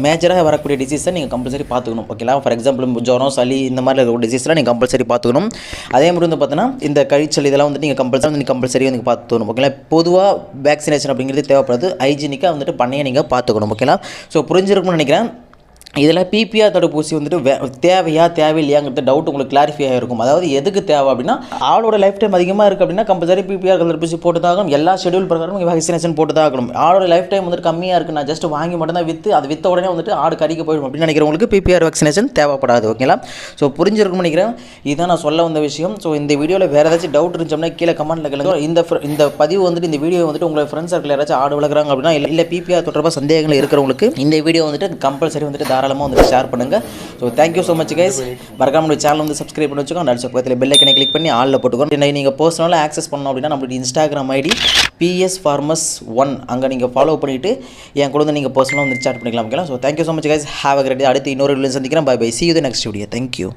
மேஜராக வரக்கூடிய டிசீஸை நீங்கள் கம்பல்சரி பார்த்துக்கணும். ஓகேங்களா? ஃபார் எக்ஸாம்பிள் ஜுரம், சளி இந்த மாதிரி இருக்கிற டிசீஸ்லாம் நீங்கள் கம்பல்சரி பார்த்துக்கணும். அதே மாதிரி வந்து பார்த்தீங்கன்னா இந்த கழிச்சல் இதெல்லாம் வந்து நீங்கள் கம்பல்சரி வந்து பார்த்துக்கணும். ஓகேங்களா? பொதுவாக வேக்சினேஷன் அப்படிங்கிறது தேவைப்படுது. ஹைஜீனிக்காக வந்துட்டு பண்ணையை நீங்கள் பார்த்துக்கணும். ஓகேங்களா? ஸோ புரிஞ்சிருக்கும்னு நினைக்கிறேன். இதில் பிபிஆர் தடுப்பூசி வந்துட்டு தேவையா தேவையில்லையாங்கிறது டவுட் உங்களுக்கு கிளாரிஃபை ஆகிருக்கும். அதாவது எதுக்கு தேவை அப்படின்னா, ஆளோட லைஃப் டைம் அதிகமாக இருக்குது அப்படின்னா கம்பல்சரி பிபிஆர் தடுப்பூசி போட்டு தான் ஆகணும். எல்லா ஷெடியூல் பிரகாரம் வேக்சினேஷன் போட்டு தான் ஆகணும். ஆளோட லைஃப் டைம் வந்துட்டு கம்மியாக இருக்குது, நான் ஜஸ்ட் வாங்கி மட்டும் தான் விற்று அது விற்ற உடனே வந்துட்டு ஆடு கறிக்க போயிடும் அப்படின்னு நினைக்கிறவங்களுக்கு பிபிஆர் வேக்சினேஷன் தேவைப்படாது. ஓகேங்களா? ஸோ புரிஞ்சிருக்கும்னு நினைக்கிறேன். இதுதான் நான் சொல்ல வந்த விஷயம். ஸோ இந்த வீடியோவில் வேறு ஏதாச்சும் டவுட் இருந்துச்சோம்னா கீழே கமெண்ட்டில் கேளுங்க. இந்த பதிவு வந்துட்டு இந்த வீடியோ வந்துட்டு உங்களை ஃப்ரெண்ட்ஸ் சர்க்கிள் யாராச்சும் ஆடு வளர்க்குறாங்க அப்படின்னா இல்லை பிபிஆர் தொடர்பாக சந்தேகங்கள் இருக்கிறவங்களுக்கு இந்த வீடியோ வந்துட்டு கம்பல்சரி வந்துட்டு தாராளமாக வந்துட்டு ஷேர் பண்ணுங்கள். So thank you so much guys. மறக்காம நம்ம சேனல் வந்து சப்ஸ்கிரைப் பண்ணி வச்சுக்கோங்க. அடுத்த பக்கத்தில் பெல் ஐக்கனை கிளிக் பண்ணி ஆளில் போட்டுக்கோங்க. நீங்கள் பர்சனலாக ஆக்சஸ் பண்ணணும் அப்படின்னா நம்மளுடைய இன்ஸ்டாகிராம் ஐடி PS Farmers 1 அங்கே நீங்கள் ஃபாலோ பண்ணிவிட்டு என் கூட வந்து நீங்கள் பர்சனலாக வந்து சாட் பண்ணிக்கலாம். ஓகேங்களா? So thank you so much guys. Have a great day. அடுத்து இன்னொரு வீடியோ சந்திக்கிறேன். Bye bye. See you the next video. Thank you.